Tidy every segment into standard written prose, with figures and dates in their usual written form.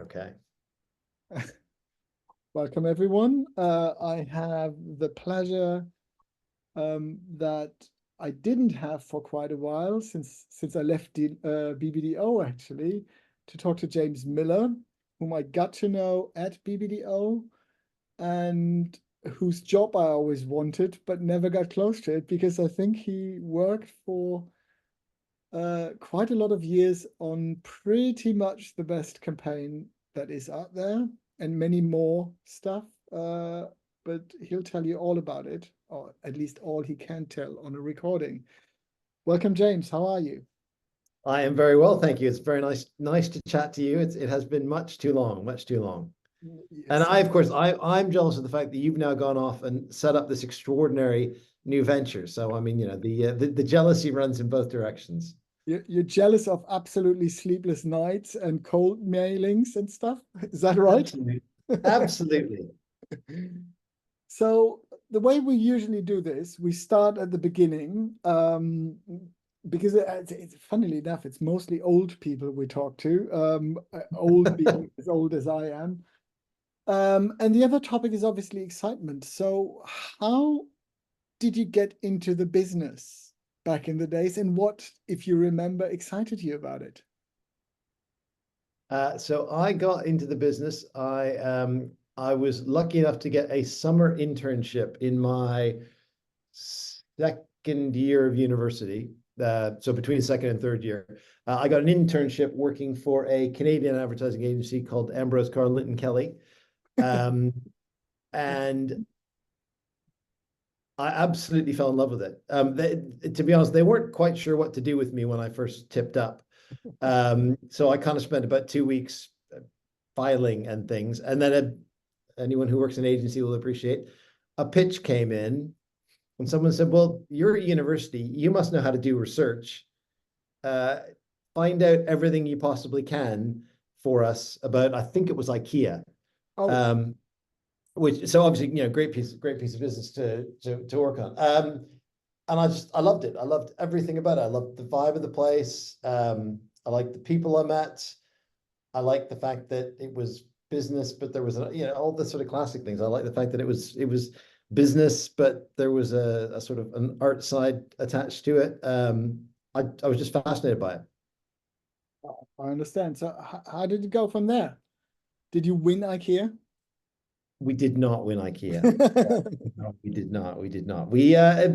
Okay. Welcome, everyone. I have the pleasure that I didn't have for quite a while since I left BBDO actually, to talk to James Miller, whom I got to know at BBDO and whose job I always wanted but never got close to it because I think he worked for quite a lot of years on pretty much the best campaign that is out there and many more stuff. But he'll tell you all about it, or at least all he can tell on a recording. Welcome, James. How are you? I am very well, thank you. It's very nice to chat to you. It has been much too long, much too long. And Yes. I, of course, I'm jealous of the fact that you've now gone off and set up this extraordinary new venture. So, I mean, the jealousy runs in both directions. You're jealous of absolutely sleepless nights and cold mailings and stuff. Is that right? Absolutely. Absolutely. So the way we usually do this, we start at the beginning, because funnily enough, it's mostly old people we talk to, old people as old as I am. And the other topic is obviously excitement. So how did you get into the business back in the days, and what, if you remember, excited you about it? So I got into the business. I was lucky enough to get a summer internship in my second year of university. So between second and third year, I got an internship working for a Canadian advertising agency called Ambrose Carr Linton Kelly. And I absolutely fell in love with it. To be honest, they weren't quite sure what to do with me when I first tipped up. So I kind of spent about 2 weeks filing and things. And then anyone who works in an agency will appreciate a pitch came in and someone said, well, you're at university, you must know how to do research. Find out everything you possibly can for us about, I think it was IKEA. Oh, Which, so obviously, great piece of business to work on. And I loved it. I loved everything about it. I loved the vibe of the place. I liked the people I met. I liked the fact that it was business, but there was all the sort of classic things. I like the fact that it was business, but there was a sort of an art side attached to it. I was just fascinated by it. I understand. So how did it go from there? Did you win IKEA? We did not win IKEA. No, we did not. We did not.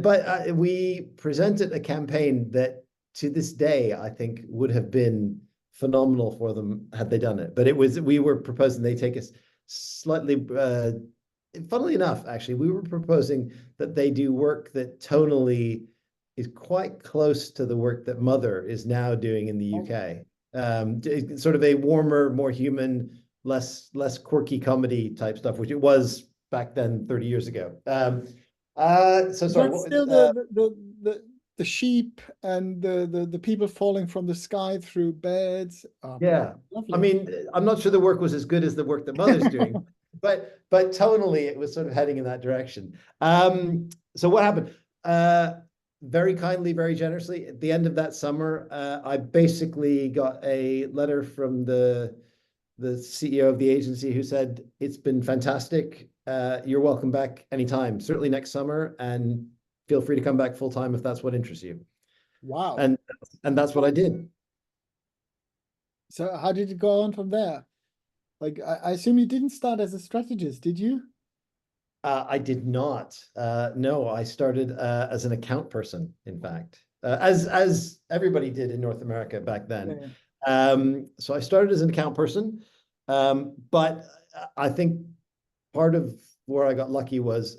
But we presented a campaign that to this day, I think would have been phenomenal for them had they done it. But we were proposing they take us slightly, funnily enough, actually, we were proposing that they do work that tonally is quite close to the work that Mother is now doing in the UK. Sort of a warmer, more human, less quirky comedy type stuff, which it was back then 30 years ago. So sorry. That's still the sheep and the people falling from the sky through beds. Oh, Yeah. lovely. I mean, I'm not sure the work was as good as the work that Mother's doing, but tonally it was sort of heading in that direction. So what happened? Very kindly, very generously, at the end of that summer, I basically got a letter from the CEO of the agency who said, it's been fantastic. You're welcome back anytime, certainly next summer, and feel free to come back full time if that's what interests you. Wow. And that's what I did. So how did it go on from there? Like, I assume you didn't start as a strategist, did you? I did not. No, I started as an account person, in fact, as everybody did in North America back then. Yeah. So I started as an account person, but I think part of where I got lucky was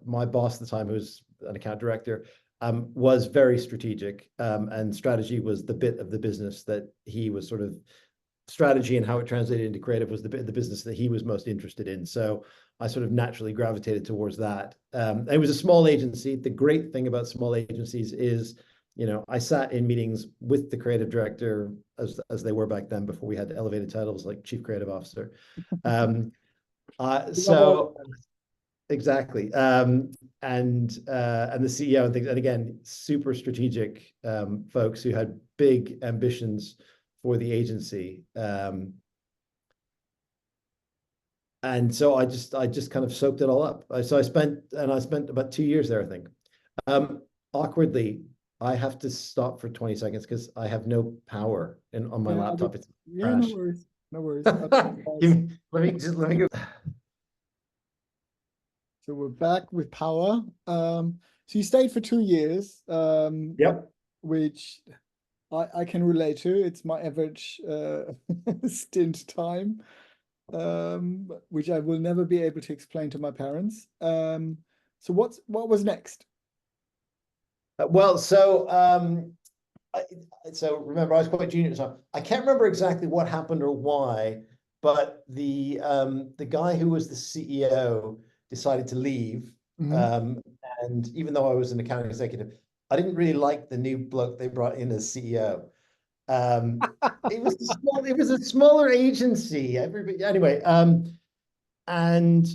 my boss at the time, who was an account director, was very strategic, and strategy was the bit of the business that he was sort of strategy and how it translated into creative was the bit of the business that he was most interested in. So I sort of naturally gravitated towards that. It was a small agency. The great thing about small agencies is, I sat in meetings with the creative director as they were back then before we had elevated titles like chief creative officer. So exactly. And the CEO and things, and again, super strategic folks who had big ambitions for the agency. And so I just kind of soaked it all up. So I spent about 2 years there, I think. Awkwardly, I have to stop for 20 seconds because I have no power on my laptop. It's yeah, no crashed. worries. No worries. Let me go. So we're back with power. So you stayed for 2 years, Yep. which I can relate to. It's my average stint time, which I will never be able to explain to my parents. So what was next? Well, so remember, I was quite junior, so I can't remember exactly what happened or why, but the guy who was the CEO decided to leave. And even though I was an accounting executive, I didn't really like the new bloke they brought in as CEO. It was a smaller agency. Everybody, anyway, and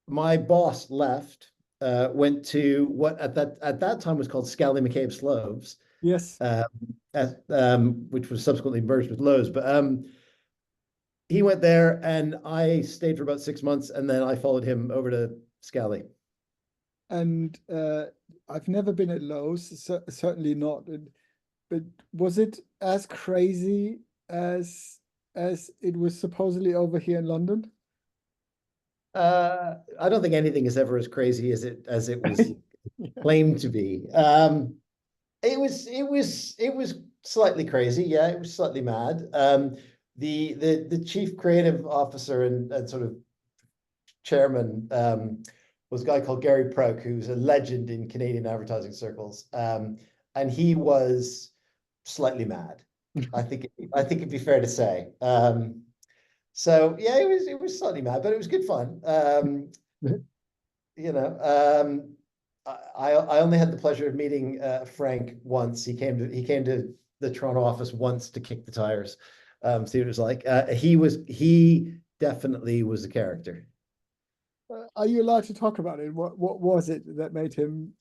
my boss left, went to what at that time was called Scally McCabe Sloves, Yes. which was subsequently merged with Lowe's. But he went there, and I stayed for about 6 months, and then I followed him over to Scally. And I've never been at Lowe's, certainly not. But was it as crazy as it was supposedly over here in London? I don't think anything is ever as crazy as it was Yeah. claimed to be. It was slightly crazy. Yeah, it was slightly mad. The chief creative officer and sort of chairman was a guy called Gary Prouk, who's a legend in Canadian advertising circles. And he was slightly mad. I think it'd be fair to say. So yeah, it was slightly mad, but it was good fun. You know, I only had the pleasure of meeting Frank once. He came to the Toronto office once to kick the tires, see what it was like. He definitely was a character. Are you allowed to talk about it? What was it that made him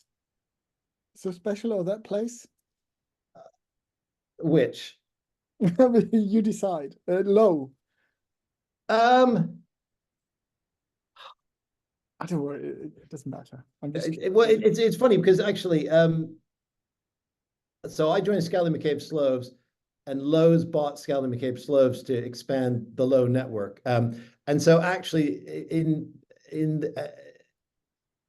so special, or that place? Which You decide. Low. um I don't worry. It doesn't matter. I'm just well, it's funny because actually so I joined Scally McCabe Sloves, and Lowe's bought Scally McCabe Sloves to expand the Lowe network. And so actually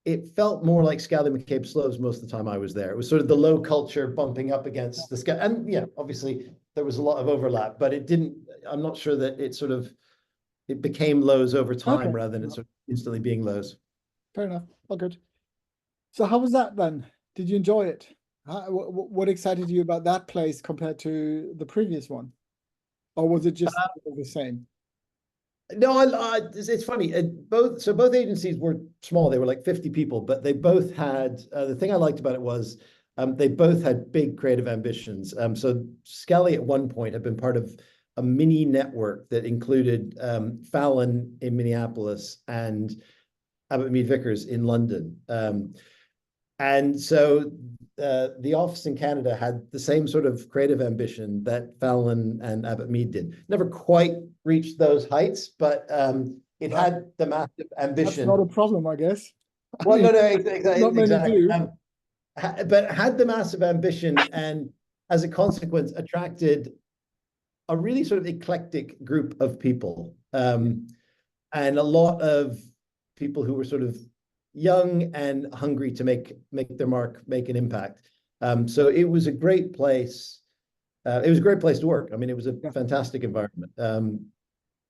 it felt more like Scally McCabe Sloves most of the time I was there. It was sort of the Lowe culture bumping up against the Scally, and yeah, obviously there was a lot of overlap, but it didn't. I'm not sure that it became Lowe's over time okay. rather than it sort of instantly being Lowe's. Fair enough. All good. So how was that then? Did you enjoy it? What excited you about that place compared to the previous one? Or was it just the same? No, it's funny. Both agencies were small. They were like 50 people, but they both had the thing I liked about it was they both had big creative ambitions. So Skelly at one point had been part of a mini network that included Fallon in Minneapolis and Abbott Mead Vickers in London. And so the office in Canada had the same sort of creative ambition that Fallon and Abbott Mead did. Never quite reached those heights, but it had the massive ambition. That's not a problem, I guess. Well, no, exactly. Not many do. But had the massive ambition, and as a consequence, attracted a really sort of eclectic group of people, and a lot of people who were sort of young and hungry to make their mark, make an impact. So it was a great place. It was a great place to work. I mean, it was a fantastic environment.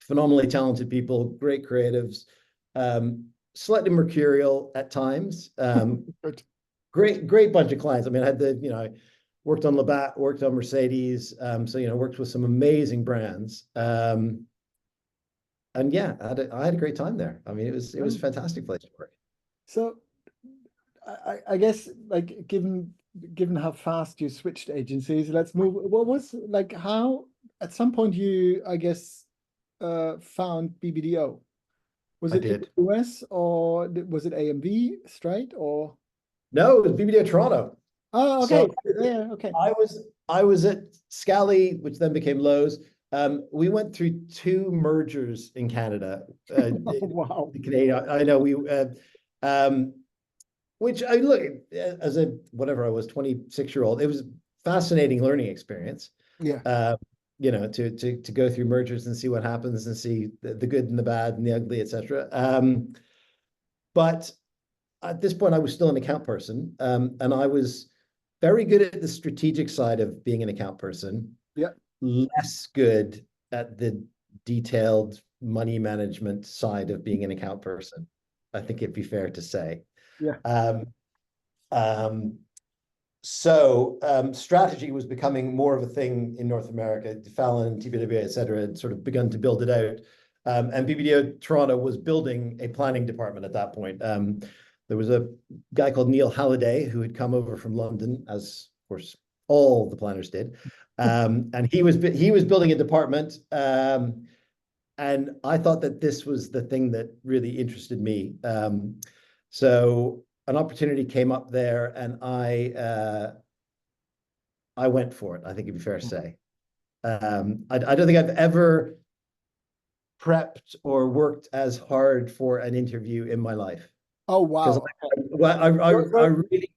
Phenomenally talented people, great creatives, slightly mercurial at times. Great bunch of clients. I mean, I had I worked on Labatt, worked on Mercedes, so worked with some amazing brands. And yeah, I had a great time there. I mean, it was a fantastic place to work. So I guess like given how fast you switched agencies, let's move. What was like how at some point you, I guess, found BBDO? Was it in the US or was it AMV straight or? No, it was BBDO Toronto. Oh, So okay. Yeah, okay. I was at Scally, which then became Lowe's. We went through two mergers in Canada. Wow. The Canadian, I know we, um, which I look as a whatever I was 26-year-old. It was a fascinating learning experience. Yeah. Uh, to go through mergers and see what happens and see the good and the bad and the ugly, etc. But at this point, I was still an account person, and I was very good at the strategic side of being an account person, Yeah. less good at the detailed money management side of being an account person. I think it'd be fair to say. Yeah. Um, um, so strategy was becoming more of a thing in North America. Fallon, TBWA, et cetera, had sort of begun to build it out. And BBDO Toronto was building a planning department at that point. There was a guy called Neil Halliday who had come over from London, as of course all the planners did, and he was building a department. And I thought that this was the thing that really interested me. So an opportunity came up there, and I went for it. I think it'd be fair to say. I don't think I've ever prepped or worked as hard for an interview in my life Oh, because wow. Okay. I So, really.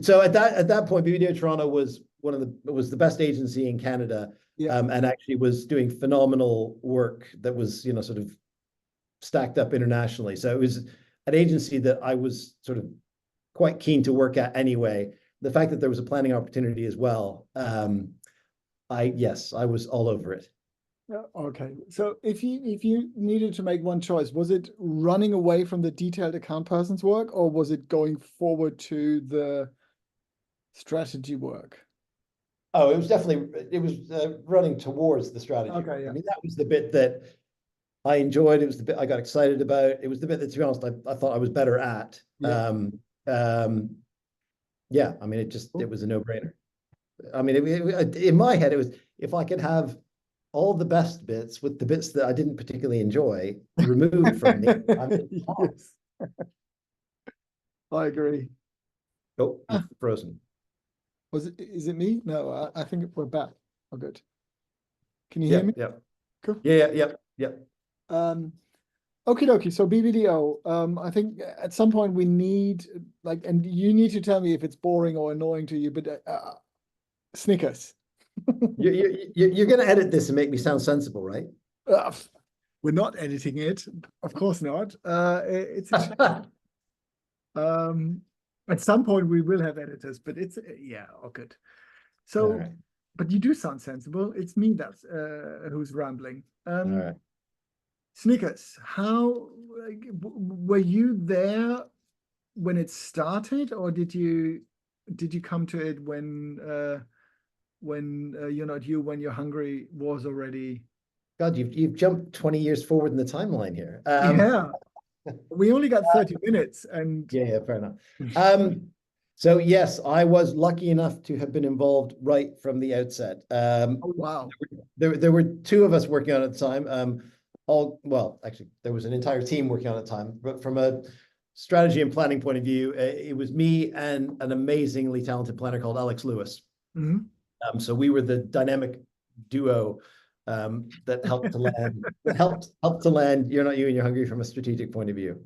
So at that point, BBDO Toronto was was the best agency in Canada, yeah. and actually was doing phenomenal work that was sort of stacked up internationally. So it was an agency that I was sort of quite keen to work at anyway. The fact that there was a planning opportunity as well, I was all over it. Okay. So if you needed to make one choice, was it running away from the detailed account person's work, or was it going forward to the strategy work? Oh, it was definitely running towards the strategy Okay, work. I yeah. mean, that was the bit that I enjoyed. It was the bit I got excited about. It was the bit that, to be honest, I thought I was better at. Yeah. Yeah, I mean, it Cool. was a no-brainer. I mean, in my head, it was if I could have all the best bits with the bits that I didn't particularly enjoy removed from me. I'm Yes, I agree. oh, you're Ah, frozen. is it me? No, I think we're back. Oh, good. Can you hear me? Yep, yep, Cool. yeah, yep, yep. Um, Okie dokie. So BBDO, I think at some point we need like, and you need to tell me if it's boring or annoying to you, but Snickers. You're going to edit this and make me sound sensible, right? Uh, we're not editing it, of course not. It's a shame. Um, at some point we will have editors, but it's yeah, oh good. All So, right, but you do sound sensible. It's me that's who's rambling. all right. Snickers, how were you there when it started, or did you come to it when you're not you when you're hungry was already? God, you've jumped 20 years forward in the timeline here. Yeah, we only got 30 minutes, and Yeah, fair enough. So yes, I was lucky enough to have been involved right from the outset. oh wow, There were two of us working on it at the time. Well, actually, there was an entire team working on it at the time. But from a strategy and planning point of view, it was me and an amazingly talented planner called Alex Lewis. Mhm. So we were the dynamic duo that helped to land helped to land. You're not you and you're hungry from a strategic point of view.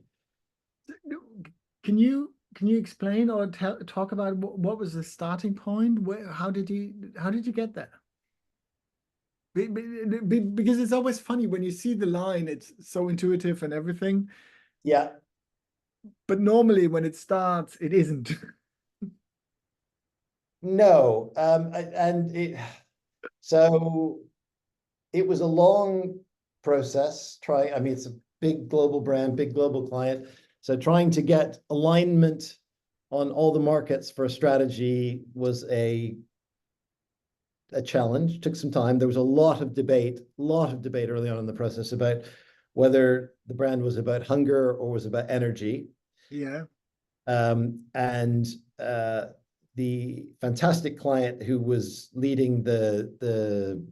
Can you explain or talk about what was the starting point? How did you get there? Because it's always funny when you see the line, it's so intuitive and everything, Yeah, but normally when it starts, it isn't. no, so it was a long process. I mean, it's a big global brand, big global client. So trying to get alignment on all the markets for a strategy was a challenge. Took some time. There was a lot of debate early on in the process about whether the brand was about hunger or was about energy. Yeah. And the fantastic client who was leading the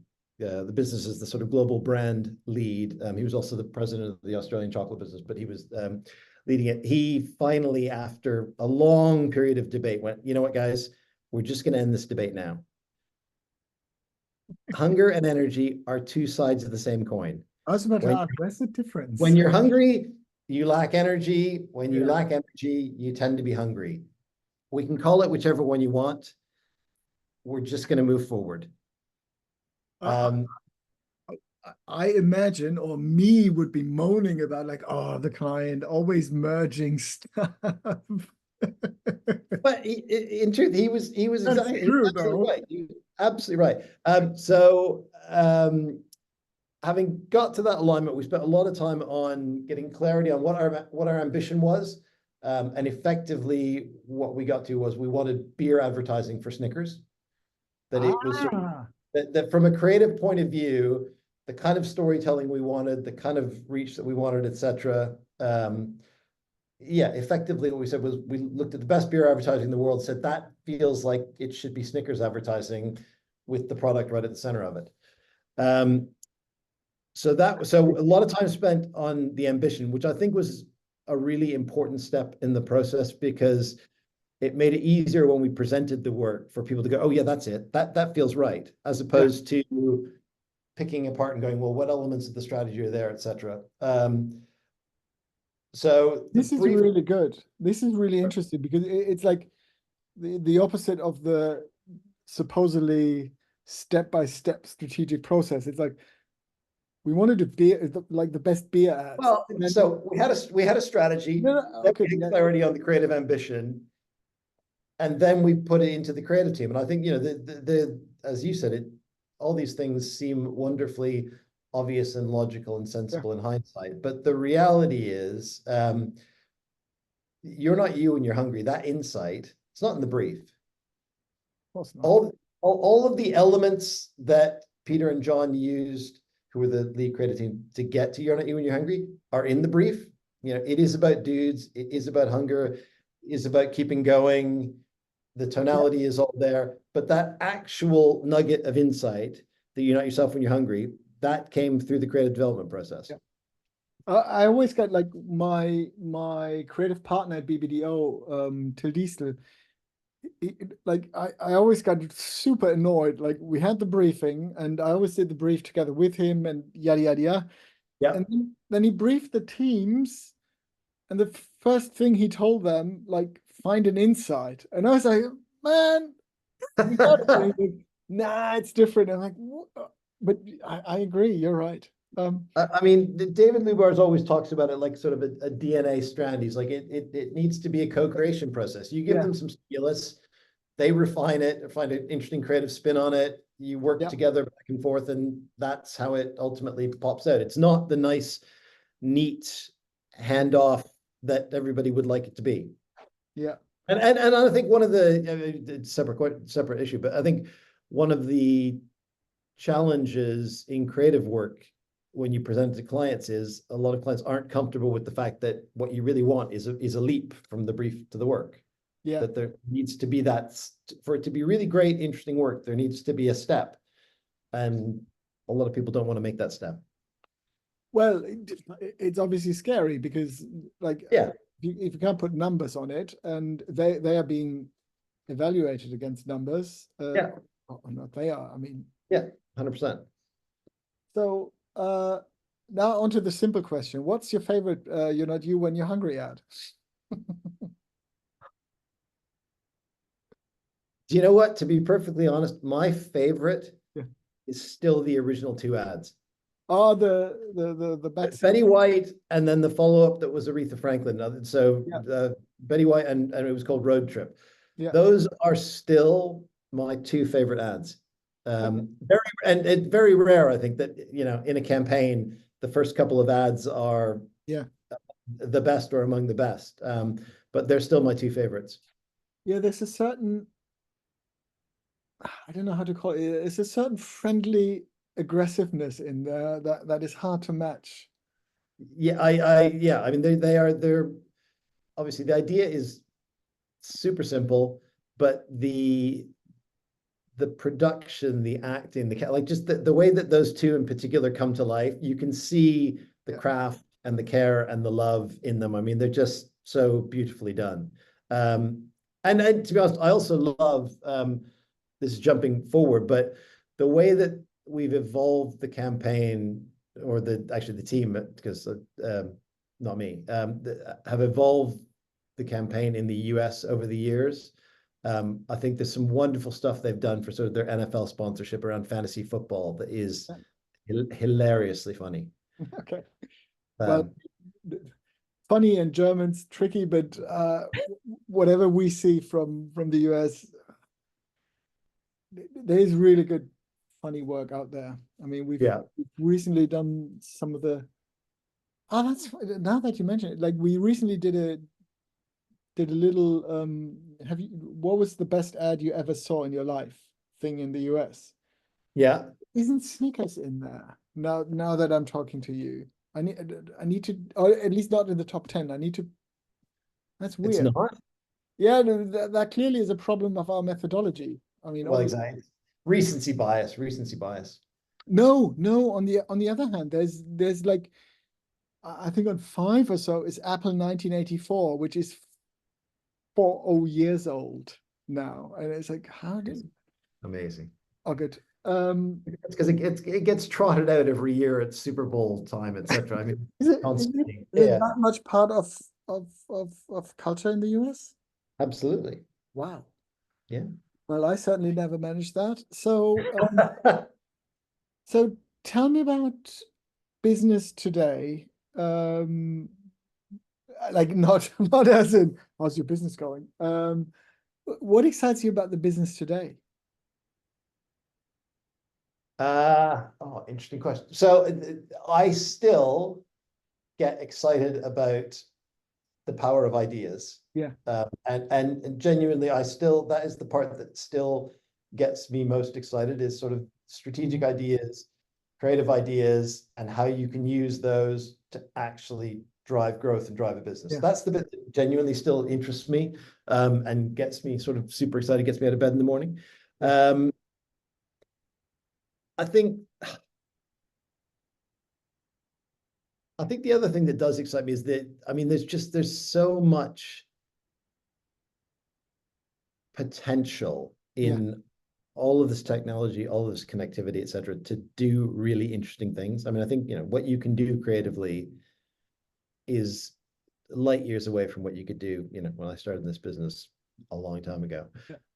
business as the sort of global brand lead. He was also the president of the Australian chocolate business, but he was leading it. He finally, after a long period of debate, went, you know what, guys, we're just going to end this debate now. Hunger and energy are two sides of the same coin. I was about to When, ask, where's the difference? when you're hungry, you lack energy. When you Yeah. lack energy, you tend to be hungry. We can call it whichever one you want. We're just going to move forward. I, I imagine, or me would be moaning about like, oh, the client always merging stuff. But in truth, he was That's exactly true, absolutely though. right. He was absolutely right. So having got to that alignment, we spent a lot of time on getting clarity on what our ambition was. And effectively, what we got to was we wanted beer advertising for Snickers. That it was sort of, Ah, that from a creative point of view, the kind of storytelling we wanted, the kind of reach that we wanted, etc. Yeah, effectively what we said was we looked at the best beer advertising in the world, said that feels like it should be Snickers advertising with the product right at the center of it. So a lot of time spent on the ambition, which I think was a really important step in the process because it made it easier when we presented the work for people to go, oh yeah, that's it. That feels right, as opposed to picking apart and going, well, what elements of the strategy are there, etc. So this is really good. This is really interesting because it's like the opposite of the supposedly step-by-step strategic process. It's like we wanted to be like the best beer ads. Well, so we had a strategy, okay, we had clarity on the creative ambition, and then we put it into the creative team. And I think, you know, the as you said, all these things seem wonderfully obvious and logical and sensible in hindsight. But the reality is, you're not you when you're hungry. That insight, it's not in the brief. Of course not. All of the elements that Peter and John used, who were the lead creative team, to get to You're Not You When You're Hungry, are in the brief. You know, it is about dudes. It is about hunger. It is about keeping going. The tonality is all there. But that actual nugget of insight that you're not yourself when you're hungry, that came through the creative development process. Yeah. I always got like my creative partner at BBDO, Till Diesel, like I always got super annoyed. Like we had the briefing and I always did the brief together with him and yada yada yada. Yeah. And then he briefed the teams, and the first thing he told them, like, find an insight. And I was like, man, we got it. Like, nah, it's different. I'm like, but I agree, you're right. I mean, David Lubar's always talks about it like sort of a DNA strand. He's like, it needs to be a co-creation process. You give them some stimulus, they refine it, find an interesting creative spin on it. You work together back and forth, and that's how it ultimately pops out. It's not the nice, neat handoff that everybody would like it to be. Yeah. And I think one of the separate issue, but I think one of the challenges in creative work when you present to clients is a lot of clients aren't comfortable with the fact that what you really want is a leap from the brief to the work. Yeah. That there needs to be for it to be really great, interesting work, there needs to be a step. And a lot of people don't want to make that step. Well, it's obviously scary because, like, if you can't put numbers on it, and they are being evaluated against numbers. Or not they are. I mean. 100%. So now onto the simple question: what's your favorite You're Not You When You're Hungry ad? Do you know what? To be perfectly honest, my favorite is still the original two ads. Oh, the Betty White, and then the follow-up that was Aretha Franklin. So Betty White, and it was called Road Trip. Yeah. Those are still my two favorite ads. Very rare, I think, that, you know, in a campaign, the first couple of ads are the best or among the best. But they're still my two favorites. Yeah, there's a certain, I don't know how to call it. It's a certain friendly aggressiveness in there that is hard to match. Yeah, I mean, they're obviously, the idea is super simple, but the production, the acting, like just the way that those two in particular come to life, you can see the craft and the care and the love in them. I mean, they're just so beautifully done. And And to be honest, I also love this is jumping forward, but the way that we've evolved the campaign, or actually the team, because not me, have evolved the campaign in the US over the years. I think there's some wonderful stuff they've done for sort of their NFL sponsorship around fantasy football that is hilariously funny. Okay. Well, funny and German's tricky, but whatever we see from the US, there is really good funny work out there. I mean, we've recently done some of the. Oh, that's now that you mention it. Like we recently did a little. What was the best ad you ever saw in your life thing in the US? Yeah. Isn't Snickers in there? Now that I'm talking to you, I need to, or at least not in the top 10. I need to. That's weird. It's not. Yeah, no, that clearly is a problem of our methodology. I mean, Well, exactly. Recency bias. Recency bias. No. On the other hand, there's like, I think on 5 or so is Apple 1984, which is 40 years old now, and it's like, how did? Amazing. Oh, good. It's because it gets trotted out every year at Super Bowl time, etc. I mean, is it that much part of culture in the US? Absolutely. Wow. Yeah. Well, I certainly never managed that. So, so tell me about business today. Like not as in how's your business going? What excites you about the business today? Interesting question. So I still get excited about the power of ideas. Yeah. And genuinely, that is the part that still gets me most excited, is sort of strategic ideas, creative ideas, and how you can use those to actually drive growth and drive a business. Yeah. That's the bit that genuinely still interests me, and gets me sort of super excited, gets me out of bed in the morning. I think the other thing that does excite me is that, I mean, there's so much potential in all of this technology, all of this connectivity, et cetera, to do really interesting things. I mean, I think, what you can do creatively is light years away from what you could do, when I started in this business a long time ago.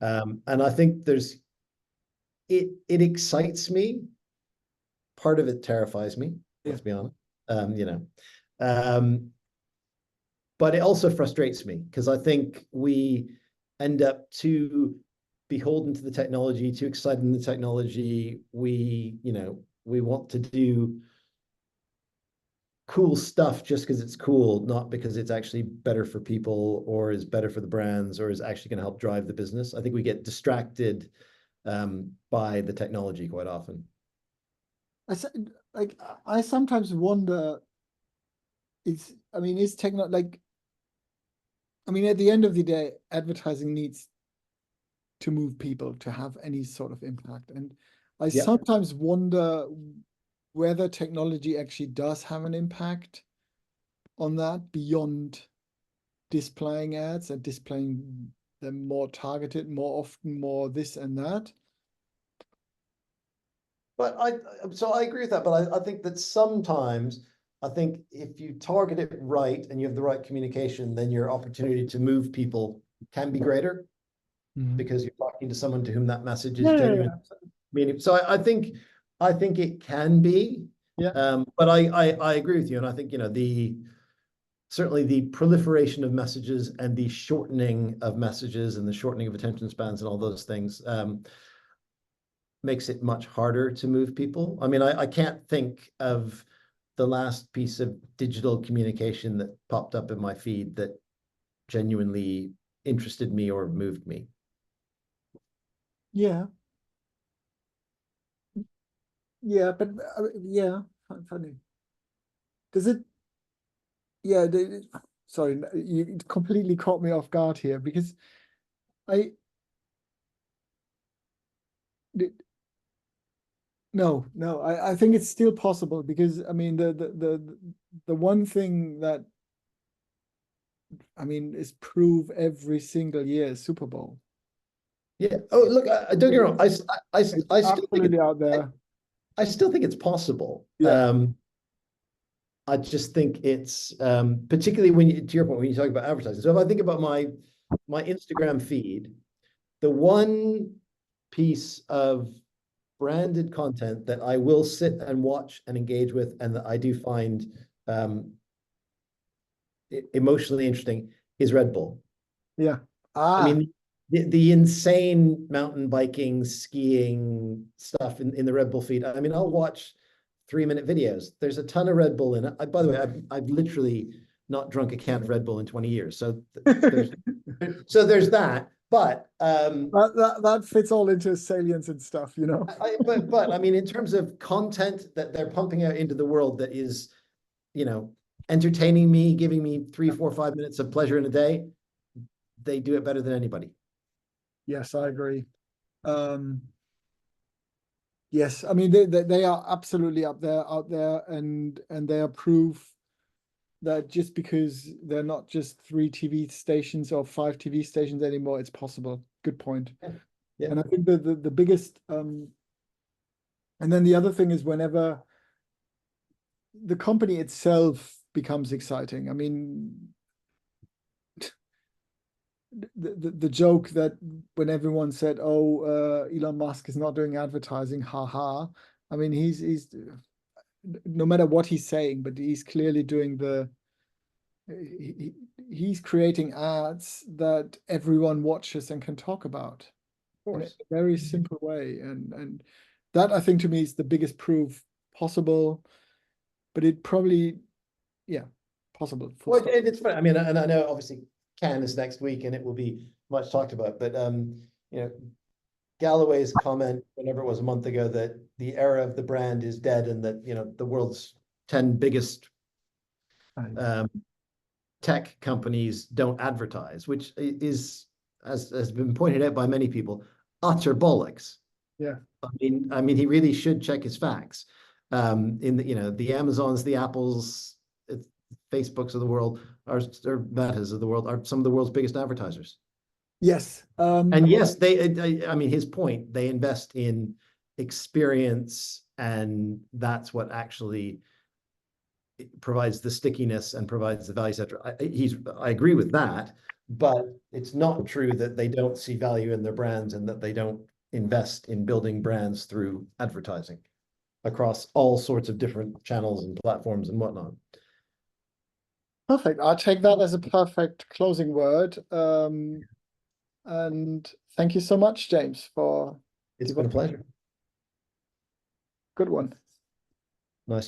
And I think it excites me. Part of it terrifies me, let's be honest. But it also frustrates me, because I think we end up too beholden to the technology, too excited in the technology. We want to do cool stuff just because it's cool, not because it's actually better for people, or is better for the brands, or is actually going to help drive the business. I think we get distracted by the technology quite often. I sometimes wonder, is technology, like, at the end of the day, advertising needs to move people to have any sort of impact. And I sometimes wonder whether technology actually does have an impact on that beyond displaying ads and displaying them more targeted, more often, more this and that. But I agree with that, but I think that sometimes, I think if you target it right and you have the right communication, then your opportunity to move people can be greater, because you're talking to someone to whom that message is genuine. Meaning, so I think it can be. But I agree with you, and I think certainly the proliferation of messages and the shortening of messages and the shortening of attention spans and all those things makes it much harder to move people. I mean, I can't think of the last piece of digital communication that popped up in my feed that genuinely interested me or moved me. But funny. Does it? Sorry, you completely caught me off guard here, because no, I think it's still possible, because I mean the one thing that I mean, is prove every single year Super Bowl. Yeah. Oh, look, don't get me wrong. I It's still think absolutely out there. I still think it's possible. Yeah. I just think it's particularly when you, to your point, when you talk about advertising. So if I think about my Instagram feed, the one piece of branded content that I will sit and watch and engage with, and that I do find emotionally interesting, is Red Bull. Yeah. I Ah, mean, the insane mountain biking, skiing stuff in the Red Bull feed. I mean, I'll watch 3-minute videos. There's a ton of Red Bull in it. By the way, I've literally not drunk a can of Red Bull in 20 years. So there's there's that. But that fits all into salience and stuff, you know. but I mean, in terms of content that they're pumping out into the world that is, you know, entertaining me, giving me 3, 4, 5 minutes of pleasure in a day, they do it better than anybody. Yes, I agree. Yes, I mean they are absolutely out there, and they are proof that just because they're not just 3 TV stations or 5 TV stations anymore, it's possible. Good point. Yeah. And I think the biggest and then the other thing is whenever the company itself becomes exciting. I mean, the joke that when everyone said, "Oh, Elon Musk is not doing advertising," haha. I mean, he's no matter what he's saying, but he's clearly doing he's creating ads that everyone watches and can talk about in a very simple way, and that I think to me is the biggest proof possible. But it probably, yeah, possible. Full Well, stop. it's funny. I mean, and I know obviously Cannes is next week and it will be much talked about, but you know, Galloway's comment whenever it was a month ago that the era of the brand is dead and that, you know, the world's 10 biggest tech companies don't advertise, which is, as has been pointed out by many people, utter bollocks. Yeah. I mean, he really should check his facts. In the, you know, the Amazons, the Apples, Facebooks of the world, or Metas of the world, are some of the world's biggest advertisers. Yes. And yes, I mean, his point, they invest in experience, and that's what actually provides the stickiness and provides the value, etc. I agree with that, but it's not true that they don't see value in their brands and that they don't invest in building brands through advertising across all sorts of different channels and platforms and whatnot. Perfect. I'll take that as a perfect closing word. And thank you so much, James, for It's been a pleasure. good one. Nice.